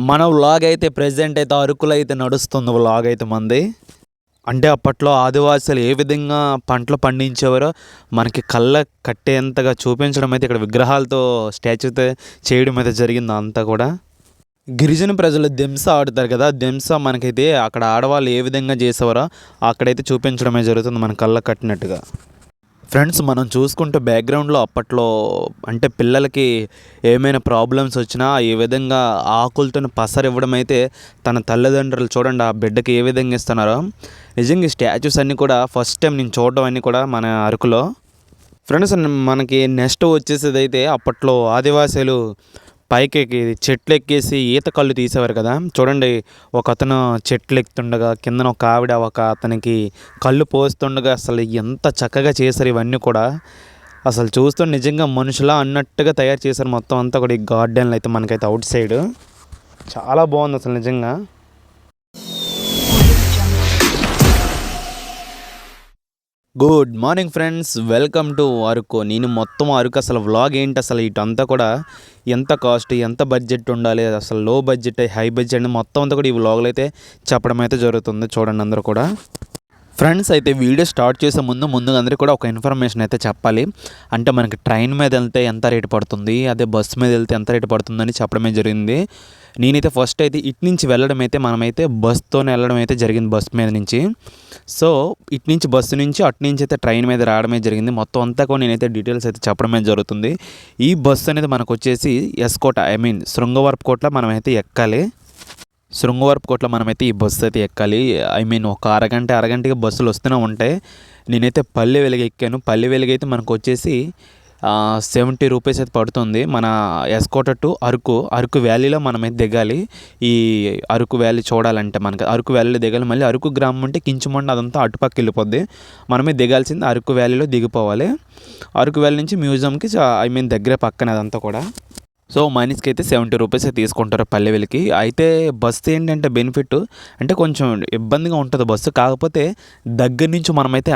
మన వ్లాగ్ అయితే ప్రెజెంట్ అయితే అరకులో అయితే నడుస్తుంది వ్లాగ్ అయితే మంది. అంటే అప్పట్లో ఆదివాసులు ఏ విధంగా పంటలు పండించేవారో మనకి కళ్ళ కట్టేంతగా చూపించడం అయితే ఇక్కడ విగ్రహాలతో స్టాచ్యూతో చేయడం అయితే జరిగింది అంతా కూడా. గిరిజన ప్రజలు దెంస ఆడుతారు కదా, దెంస మనకైతే అక్కడ ఆడవాళ్ళు ఏ విధంగా చేసేవారో అక్కడైతే చూపించడమే జరుగుతుంది మన కళ్ళ కట్టినట్టుగా. ఫ్రెండ్స్, మనం చూసుకుంటే బ్యాక్గ్రౌండ్లో అప్పట్లో అంటే పిల్లలకి ఏమైనా ప్రాబ్లమ్స్ వచ్చినా ఈ విధంగా ఆకులతో పసరు ఇవ్వడం అయితే తన తల్లిదండ్రులు చూడండి ఆ బిడ్డకి ఏ విధంగా ఇస్తున్నారో. నిజంగా ఈ స్టాచ్యూస్ అన్నీ కూడా ఫస్ట్ టైం నేను చూడడం అన్నీ కూడా మన అరకులో. ఫ్రెండ్స్, మనకి నెక్స్ట్ వచ్చేసేది అయితే అప్పట్లో ఆదివాసీలు పైకి చెట్లు ఎక్కేసి ఈత కళ్ళు తీసేవారు కదా. చూడండి, ఒక అతను చెట్లు ఎక్కుతుండగా కిందన ఒక ఆవిడ ఒక అతనికి కళ్ళు పోస్తుండగా అసలు ఎంత చక్కగా చేశారు ఇవన్నీ కూడా. అసలు చూస్తుంటే నిజంగా మనుషులా అన్నట్టుగా తయారు చేశారు మొత్తం అంతా కూడా. ఈ గార్డెన్లో అయితే మనకైతే అవుట్ సైడ్ చాలా బాగుంది అసలు నిజంగా. Good morning friends, welcome to Araku. నేను మొత్తం అరకు అసలు వ్లాగ్ ఏంటి అసలు ఇటంతా కూడా ఎంత కాస్ట్, ఎంత బడ్జెట్ ఉండాలి, అసలు లో బడ్జెట్ హై బడ్జెట్ మొత్తం అంతా కూడా ఈ వ్లాగ్లో అయితే చెప్పడం అయితే జరుగుతుంది. చూడండి అందరూ కూడా. ఫ్రెండ్స్, అయితే వీడియో స్టార్ట్ చేసే ముందుగా అందరికీ కూడా ఒక ఇన్ఫర్మేషన్ అయితే చెప్పాలి. అంటే మనకి ట్రైన్ మీద వెళ్తే ఎంత రేటు పడుతుంది, అదే బస్సు మీద వెళ్తే ఎంత రేటు పడుతుందని చెప్పడమే జరిగింది. నేనైతే ఫస్ట్ అయితే ఇటు నుంచి వెళ్ళడం అయితే మనమైతే బస్సుతోనే వెళ్ళడం అయితే జరిగింది, బస్సు మీద నుంచి. సో ఇటు నుంచి బస్సు నుంచి అటు నుంచి అయితే ట్రైన్ మీద రావడమే జరిగింది. మొత్తం అంతా కూడా నేనైతే డీటెయిల్స్ అయితే చెప్పడమే జరుగుతుంది. ఈ బస్సు అనేది మనకు వచ్చేసి ఎస్కోట శృంగవరపుకోటలో మనమైతే ఎక్కాలి. శృంగవరపుకోటలో మనమైతే ఈ బస్సు అయితే ఎక్కాలి. ఒక అరగంటకి బస్సులు వస్తూనే ఉంటాయి. నేనైతే పల్లె వెలుగు ఎక్కాను. పల్లె వెలుగు అయితే మనకు వచ్చేసి 70 రూపీస్ అయితే పడుతుంది. మన ఎస్కోట టు అరకు వ్యాలీలో మనమైతే దిగాలి. ఈ అరకు వ్యాలీ చూడాలంటే మనకి అరకు వ్యాలీలో దిగాలి. మళ్ళీ అరకు గ్రామం అంటే కించమండ అదంతా అటుపక్క వెళ్ళిపోద్ది. మనమే దిగాల్సింది అరకు వ్యాలీలో దిగిపోవాలి. అరకు వ్యాలీ నుంచి మ్యూజియంకి దగ్గరే పక్కన అదంతా కూడా. సో మనిషికి అయితే 70 రూపీస్ తీసుకుంటారు పల్లె వెలికి. అయితే బస్సు ఏంటంటే బెనిఫిట్ అంటే కొంచెం ఇబ్బందిగా ఉంటుంది బస్సు. కాకపోతే దగ్గర నుంచి మనమైతే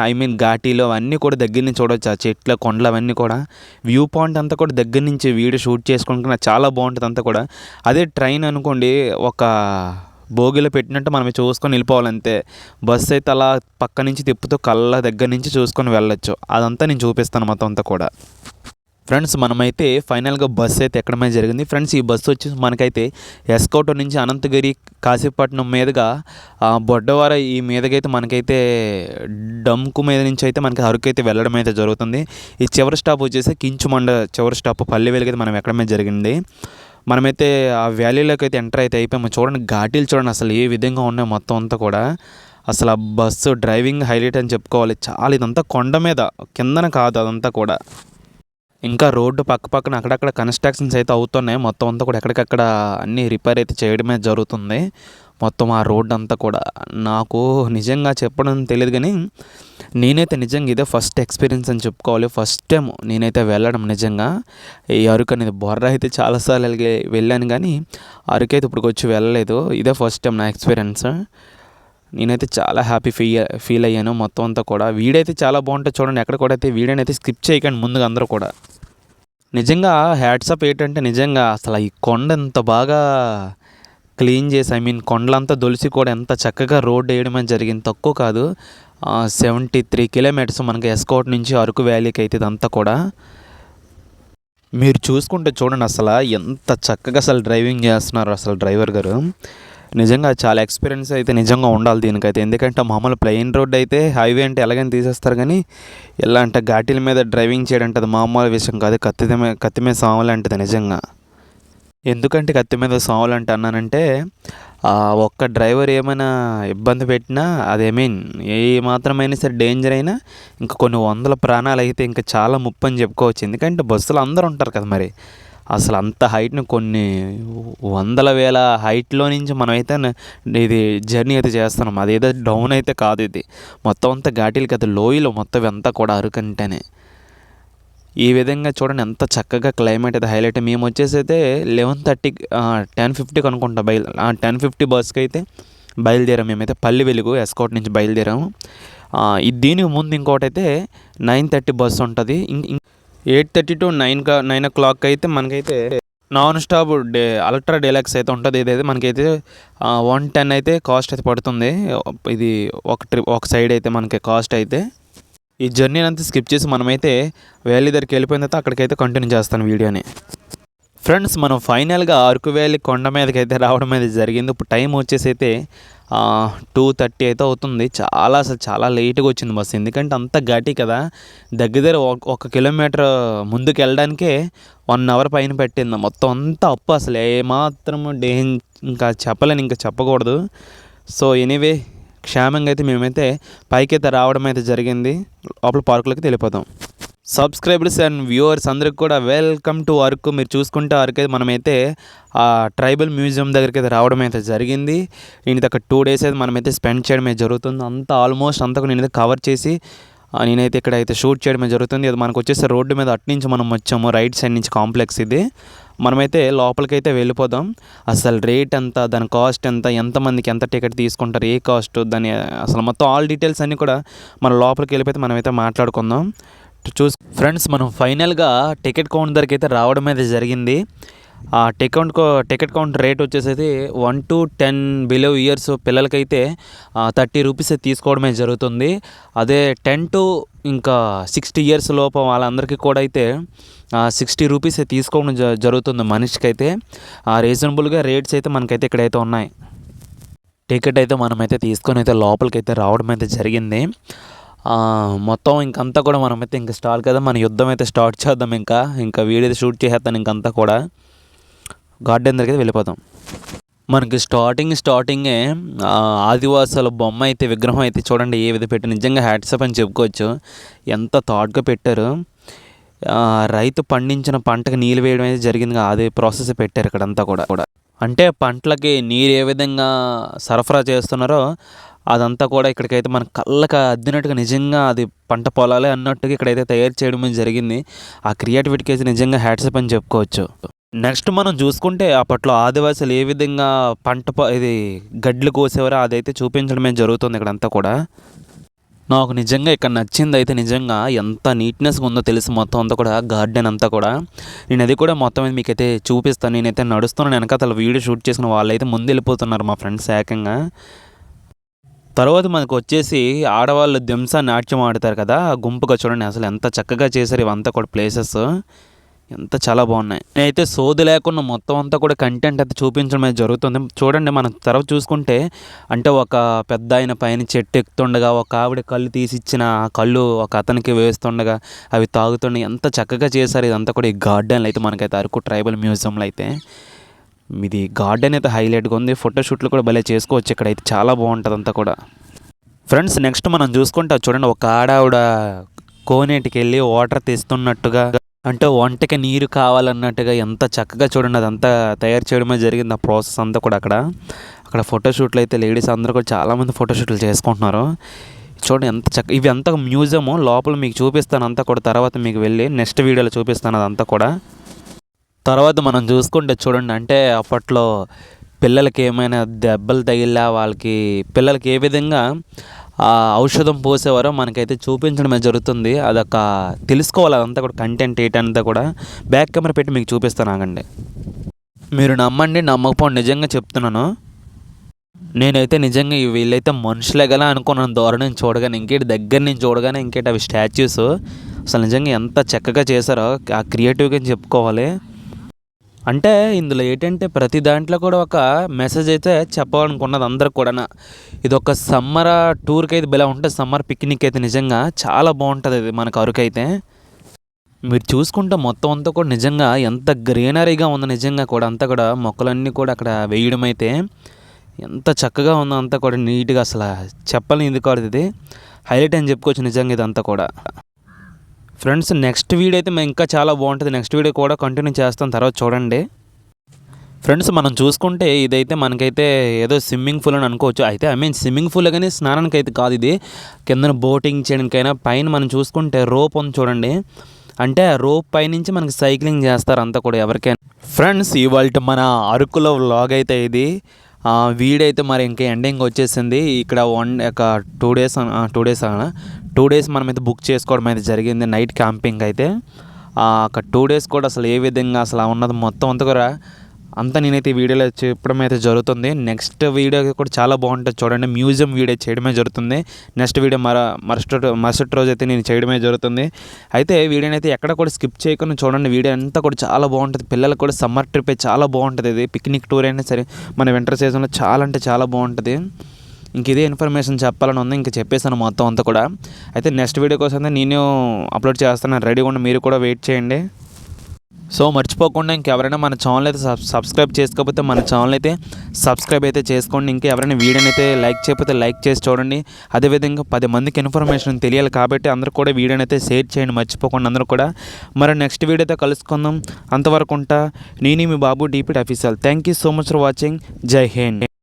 ఘాటీలో అవన్నీ కూడా దగ్గర నుంచి చూడవచ్చు. ఆ చెట్ల కొండలు అవన్నీ కూడా వ్యూ పాయింట్ అంతా కూడా దగ్గర నుంచి వీడియో షూట్ చేసుకుంటున్నా చాలా బాగుంటుంది అంతా కూడా. అదే ట్రైన్ అనుకోండి, ఒక భోగిలో పెట్టినట్టు మనం చూసుకొని వెళ్ళిపోవాలంతే. బస్సు అయితే అలా పక్క నుంచి తిప్పుతూ కళ్ళ దగ్గర నుంచి చూసుకొని వెళ్ళొచ్చు. అదంతా నేను చూపిస్తాను మొత్తం అంతా కూడా. ఫ్రెండ్స్, మనమైతే ఫైనల్గా బస్సు అయితే ఎక్కడమే జరిగింది. ఫ్రెండ్స్, ఈ బస్సు వచ్చేసి మనకైతే ఎస్కోట నుంచి అనంతగిరి కాశీపట్నం మీదుగా బొడ్డవార ఈ మీదకైతే మనకైతే డంకు మీద నుంచి అయితే మనకి అరకు అయితే వెళ్ళడం అయితే జరుగుతుంది. ఈ చివరి స్టాప్ వచ్చేసి కించుమండ చివరి స్టాప్ పల్లె వెలుగైతే మనం ఎక్కడమే జరిగింది. మనమైతే ఆ వ్యాలీలోకి అయితే ఎంటర్ అయితే అయిపోయాము. చూడండి ఘాటీలు చూడండి అసలు ఏ విధంగా ఉన్నాయి మొత్తం అంతా కూడా. అసలు ఆ బస్సు డ్రైవింగ్ హైలైట్ అని చెప్పుకోవాలి. చాలా ఇదంతా కొండ మీద కిందన కాదు అదంతా కూడా. ఇంకా రోడ్డు పక్కన అక్కడక్కడ కన్స్ట్రక్షన్స్ అయితే అవుతున్నాయి. మొత్తం అంతా కూడా ఎక్కడికక్కడ అన్నీ రిపేర్ అయితే చేయడమే జరుగుతుంది. మొత్తం ఆ రోడ్డు అంతా కూడా నాకు నిజంగా చెప్పడం తెలియదు, కానీ నేనైతే నిజంగా ఇదే ఫస్ట్ ఎక్స్పీరియన్స్ అని చెప్పుకోవాలి. ఫస్ట్ టైం నేనైతే వెళ్ళడం నిజంగా. ఈ అరకు అనేది బొర్ర అయితే చాలాసార్లు వెళ్ళాను, కానీ అరకు అయితే ఇప్పుడు వచ్చి వెళ్ళలేదు. ఇదే ఫస్ట్ టైం నా ఎక్స్పీరియన్స్. నేనైతే చాలా హ్యాపీ ఫీల్ అయ్యాను మొత్తం అంతా కూడా. వీడియో అయితే చాలా బాగుంటుంది చూడండి. ఎక్కడ కూడా అయితే వీడియోని అయితే స్కిప్ చేయకండి ముందుగా అందరూ కూడా. నిజంగా హ్యాట్సప్ ఏంటంటే నిజంగా అసలు ఈ కొండ ఎంత బాగా క్లీన్ చేసి కొండలంతా దొలిసి కూడా ఎంత చక్కగా రోడ్ వేయడం జరిగింది. తక్కువ కాదు, 73 కిలోమీటర్స్ మనకి ఎస్కోట్ నుంచి అరకు వ్యాలీకి అయితే ఇదంతా కూడా. మీరు చూసుకుంటే చూడండి అసలు ఎంత చక్కగా అసలు డ్రైవింగ్ చేస్తున్నారు అసలు డ్రైవర్ గారు. నిజంగా చాలా ఎక్స్పీరియన్స్ అయితే నిజంగా ఉండాలి దీనికైతే. ఎందుకంటే మామూలు ప్లెయిన్ రోడ్ అయితే హైవే అంటే ఎలాగైనా తీసేస్తారు, కానీ ఎలా అంటే ఘాటీల మీద డ్రైవింగ్ చేయడం అంటే అది మామూలు విషయం కాదు. కత్తి మీద సాములు అంటది నిజంగా. ఎందుకంటే కత్తి మీద సాములు అంటే అన్నానంటే ఒక్క డ్రైవర్ ఏమైనా ఇబ్బంది పెట్టినా అది ఏ మాత్రమైనా సరే డేంజర్ అయినా ఇంకా కొన్ని వందల ప్రాణాలు అయితే ఇంకా చాలా ముప్పు అని చెప్పుకోవచ్చు. ఎందుకంటే బస్సులో అందరూ ఉంటారు కదా, మరి అసలు అంత హైట్ని కొన్ని వందల వేల హైట్లో నుంచి మనమైతే ఇది జర్నీ అయితే చేస్తున్నాం. అదేదో డౌన్ అయితే కాదు, ఇది మొత్తం అంతా ఘాటీలు కదా, లోయలో మొత్తం అంతా కూడా అరకంటేనే. ఈ విధంగా చూడండి ఎంత చక్కగా క్లైమేట్ అయితే హైలైట్. మేము వచ్చేసి అయితే 11:30 10:50 అనుకుంటా 10:50 బస్కి అయితే బయలుదేరాం. మేమైతే పల్లె వెలుగు ఎస్కోట్ నుంచి బయలుదేరాము. దీనికి ముందు ఇంకోటి అయితే 9:30 బస్సు ఉంటుంది. 8:30 to 9 o'clock అయితే మనకైతే నాన్ స్టాప్ అల్ట్రా డీలక్స్ అయితే ఉంటుంది. ఇదైతే మనకైతే 110 అయితే కాస్ట్ అయితే పడుతుంది. ఇది ఒక సైడ్ అయితే మనకి కాస్ట్ అయితే. ఈ జర్నీ అంతా స్కిప్ చేసి మనమైతే వ్యాలీ దగ్గరికి వెళ్ళిపోయిన తర్వాత అక్కడికైతే కంటిన్యూ చేస్తాను వీడియోని. ఫ్రెండ్స్, మనం ఫైనల్గా అరకు వ్యాలీ కొండ మీదకి అయితే రావడం అయితే జరిగింది. ఇప్పుడు టైం వచ్చేసి అయితే 2:30 అయితే అవుతుంది. చాలా లేట్గా వచ్చింది బస్సు, ఎందుకంటే అంత ఘాటీ కదా. దగ్గర 1 కిలోమీటర్ ముందుకు వెళ్ళడానికే 1 అవర్ పైన పెట్టింది. మొత్తం అంతా అప్పు, అసలు ఏమాత్రం ఇంకా చెప్పలేను, ఇంకా చెప్పకూడదు. సో ఎనీవే, క్షేమంగా అయితే మేమైతే పైకి అయితే రావడం అయితే జరిగింది. లోపల పార్కులోకి వెళ్ళిపోతాం. సబ్స్క్రైబర్స్ అండ్ వ్యూవర్స్ అందరికి కూడా వెల్కమ్ టు అరకు. మీరు చూసుకుంటే అరకు అయితే మనమైతే ఆ ట్రైబల్ మ్యూజియం దగ్గరికి అయితే రావడం అయితే జరిగింది. నేను ఒక 2 days అయితే మనమైతే స్పెండ్ చేయడమే జరుగుతుంది. అంతా ఆల్మోస్ట్ అంతా నేనైతే కవర్ చేసి నేనైతే ఇక్కడ అయితే షూట్ చేయడమే జరుగుతుంది. అది మనకు వచ్చేసి రోడ్డు మీద అట్నుంచి మనం వచ్చాము, రైట్ సైడ్ నుంచి కాంప్లెక్స్ ఇది. మనమైతే లోపలికి అయితే వెళ్ళిపోదాం. అసలు రేట్ ఎంత, దాని కాస్ట్ ఎంత, ఎంతమందికి ఎంత టికెట్ తీసుకుంటారు, ఏ కాస్ట్, దాని అసలు మొత్తం ఆల్ డీటెయిల్స్ అన్నీ కూడా మన లోపలికి వెళ్ళిపోతే మనమైతే మాట్లాడుకుందాం. ఫ్రెండ్స్, మనం ఫైనల్గా టికెట్ కౌంటర్ దగ్గరికి అయితే రావడం అయితే జరిగింది. ఆ టికెట్ కౌంటర్ రేట్ వచ్చేసి 1 to 10 బిలో ఇయర్స్ పిల్లలకైతే 30 రూపీస్ తీసుకోవడమే జరుగుతుంది. అదే 10 to ఇంకా 60 years లోపు వాళ్ళందరికీ కూడా అయితే 60 రూపీస్ తీసుకోవడం జరుగుతుంది మనిషికి అయితే. రీజనబుల్గా రేట్స్ అయితే మనకైతే ఇక్కడైతే ఉన్నాయి. టికెట్ అయితే మనమైతే తీసుకొని అయితే లోపలికి అయితే రావడం అయితే జరిగింది. మొత్తం ఇంకంతా కూడా మనమైతే ఇంకా స్టార్ట్ కదా, మన యుద్ధం అయితే స్టార్ట్ చేద్దాం. ఇంకా వీడియో షూట్ చేసేస్తాను. ఇంకంతా కూడా గార్డెన్ దగ్గరికి వెళ్ళిపోతాం. మనకి స్టార్టింగే ఆదివాసుల బొమ్మ అయితే, విగ్రహం అయితే చూడండి ఏ విధంగా పెట్టి, నిజంగా హ్యాట్సప్ అని చెప్పుకోవచ్చు. ఎంత థాట్గా పెట్టారు. రైతు పండించిన పంటకు నీళ్ళు వేయడం అయితే జరిగింది, అదే ప్రాసెస్ పెట్టారు ఇక్కడంతా కూడా. అంటే పంటలకి నీరు ఏ విధంగా సరఫరా చేస్తున్నారో అదంతా కూడా ఇక్కడికైతే మన కళ్ళకి అద్దినట్టుగా, నిజంగా అది పంట పొలాలే అన్నట్టుగా ఇక్కడైతే తయారు చేయడం జరిగింది. ఆ క్రియేటివిటీకి అయితే నిజంగా హ్యాట్సప్ అని చెప్పుకోవచ్చు. నెక్స్ట్ మనం చూసుకుంటే అప్పట్లో ఆదివాసులు ఏ విధంగా ఇది గడ్లు కోసేవారో అదైతే చూపించడమే జరుగుతుంది ఇక్కడంతా కూడా. నాకు నిజంగా ఇక్కడ నచ్చింది అయితే, నిజంగా ఎంత నీట్నెస్గా ఉందో తెలుసు మొత్తం అంతా కూడా, గార్డెన్ అంతా కూడా. నేను అది కూడా మొత్తం మీద మీకైతే చూపిస్తాను. నేనైతే నడుస్తున్నాను, వెనకాల వీడియో షూట్ చేసిన వాళ్ళైతే ముందు వెళ్ళిపోతున్నారు మా ఫ్రెండ్స్ ఏకంగా. తర్వాత మనకు వచ్చేసి ఆడవాళ్ళు దింసా నాట్యం ఆడతారు కదా, గుంపుగా చూడండి అసలు ఎంత చక్కగా చేశారు. ఇవంతా కూడా ప్లేసెస్ ఎంత చాలా బాగున్నాయి. నేనైతే సోది లేకుండా మొత్తం అంతా కూడా కంటెంట్ అయితే చూపించడం అయితే జరుగుతుంది. చూడండి, మనం తర్వాత చూసుకుంటే అంటే ఒక పెద్ద ఆయన పైన చెట్టు ఎక్కుతుండగా ఒక ఆవిడ కళ్ళు తీసిచ్చిన కళ్ళు ఒక అతనికి వేస్తుండగా అవి తాగుతుండగా ఎంత చక్కగా చేశారు. ఇదంతా కూడా ఈ గార్డెన్లో అయితే మనకైతే అరకు ట్రైబల్ మ్యూజియంలో అయితే ఇది గార్డెన్ అయితే హైలైట్గా ఉంది. ఫోటోషూట్లు కూడా భలే చేసుకోవచ్చు ఇక్కడైతే, చాలా బాగుంటుంది అంతా కూడా. ఫ్రెండ్స్, నెక్స్ట్ మనం చూసుకుంటే చూడండి, ఒక ఆడావిడ కోనేటికి వెళ్ళి వాటర్ తెస్తున్నట్టుగా, అంటే వంటకి నీరు కావాలన్నట్టుగా ఎంత చక్కగా చూడండి అదంతా తయారు చేయడమే జరిగింది. ఆ ప్రాసెస్ అంతా కూడా అక్కడ ఫోటోషూట్లు అయితే లేడీస్ అందరూ కూడా చాలామంది ఫోటోషూట్లు చేసుకుంటున్నారు. చూడండి ఎంత చక్కగా. ఇవి అంతా మ్యూజియము లోపల మీకు చూపిస్తాను అంతా కూడా, తర్వాత మీకు వెళ్ళి నెక్స్ట్ వీడియోలో చూపిస్తాను అదంతా కూడా. తర్వాత మనం చూసుకుంటే చూడండి, అంటే అప్పట్లో పిల్లలకి ఏమైనా దెబ్బలు తగిలినా పిల్లలకి ఏ విధంగా ఔషధం పోసేవారో మనకైతే చూపించడమే జరుగుతుంది. అదొక తెలుసుకోవాలి అదంతా కూడా, కంటెంట్ ఏంటంతా కూడా. బ్యాక్ కెమెరా పెట్టి మీకు చూపిస్తాను, ఆగండి. మీరు నమ్మండి నమ్మకపోండి, నిజంగా చెప్తున్నాను. నేనైతే నిజంగా వీళ్ళైతే మనుషులే గల అనుకున్నాను దూరం నుంచి చూడగానే. ఇంకేటి దగ్గర నుంచి చూడగానే ఇంకేటి అవి స్టాచ్యూస్ అసలు నిజంగా ఎంత చక్కగా చేశారో, ఆ క్రియేటివ్గా చెప్పుకోవాలి. అంటే ఇందులో ఏంటంటే ప్రతి దాంట్లో కూడా ఒక మెసేజ్ అయితే చెప్పాలనుకున్నది అందరికి కూడా. ఇది ఒక సమ్మర్ టూర్కి అయితే ఇలా ఉంటుంది, సమ్మర్ పిక్నిక్ అయితే నిజంగా చాలా బాగుంటుంది ఇది మనకు అరకు అయితే. మీరు చూసుకుంటే మొత్తం అంతా కూడా నిజంగా ఎంత గ్రీనరీగా ఉందో, నిజంగా కూడా అంతా కూడా మొక్కలన్నీ కూడా అక్కడ వేయడం అయితే ఎంత చక్కగా ఉందో అంతా కూడా నీట్గా. అసలు చెప్పాలని ఇది కూడా ఇది హైలైట్ అని చెప్పుకోవచ్చు నిజంగా ఇదంతా కూడా. ఫ్రెండ్స్, నెక్స్ట్ వీడియో అయితే మేము ఇంకా చాలా బాగుంటుంది. నెక్స్ట్ వీడియో కూడా కంటిన్యూ చేస్తాం, తర్వాత చూడండి. ఫ్రెండ్స్, మనం చూసుకుంటే ఇదైతే మనకైతే ఏదో స్విమ్మింగ్ పూల్ అని అనుకోవచ్చు. అయితే స్విమ్మింగ్ పూల్ కానీ స్నానానికి అయితే కాదు, ఇది కింద బోటింగ్ చేయడానికైనా. పైన మనం చూసుకుంటే రోప్ ఉంది చూడండి, అంటే రోప్ పైనుంచి మనకి సైక్లింగ్ చేస్తారు అంతా కూడా ఎవరికైనా. ఫ్రెండ్స్, ఇవాళ మన అరకులో వ్లాగ్ అయితే ఇది. వీడైతే మరి ఇంకా ఎండింగ్ వచ్చేసింది. ఇక్కడ 2 days మనమైతే బుక్ చేసుకోవడం అయితే జరిగింది నైట్ క్యాంపింగ్ అయితే. ఒక 2 డేస్ కూడా అసలు ఏ విధంగా అసలు ఉన్నది మొత్తం అంతా కూడా అంతా నేనైతే ఈ వీడియోలో చెప్పడం అయితే జరుగుతుంది. నెక్స్ట్ వీడియో కూడా చాలా బాగుంటుంది చూడండి. మ్యూజియం వీడియో చేయడమే జరుగుతుంది. నెక్స్ట్ వీడియో మరుసటి రోజు అయితే నేను చేయడమే జరుగుతుంది. అయితే వీడియోని అయితే ఎక్కడ కూడా స్కిప్ చేయకుండా చూడండి. వీడియో అంతా కూడా చాలా బాగుంటుంది. పిల్లలకు కూడా సమ్మర్ ట్రిప్ చాలా బాగుంటుంది. ఇది పిక్నిక్ టూర్ అయినా సరే మన వింటర్ సీజన్లో చాలా అంటే చాలా బాగుంటుంది. ఇంక ఇదే ఇన్ఫర్మేషన్ చెప్పాలని ఉంది, ఇంక చెప్పేసాను మొత్తం అంతా కూడా. అయితే నెక్స్ట్ వీడియో కోసం నేను అప్లోడ్ చేస్తాను, రెడీగా ఉండి మీరు కూడా వెయిట్ చేయండి. సో మర్చిపోకుండా ఇంకెవరైనా మన ఛానల్ అయితే సబ్స్క్రైబ్ చేసుకోకపోతే మన ఛానల్ అయితే సబ్స్క్రైబ్ అయితే చేసుకోండి. ఇంకా ఎవరైనా వీడియోని అయితే లైక్ చేయకపోతే లైక్ చేసి చూడండి. అదేవిధంగా 10 మందికి ఇన్ఫర్మేషన్ తెలియాలి కాబట్టి అందరూ కూడా వీడియోని అయితే షేర్ చేయండి మర్చిపోకుండా అందరూ కూడా. మరి నెక్స్ట్ వీడియోతో కలుసుకుందాం. అంతవరకు ఉంటా. నేను మీ బాబు DPT official. Thank you so much for watching. జై హింద్.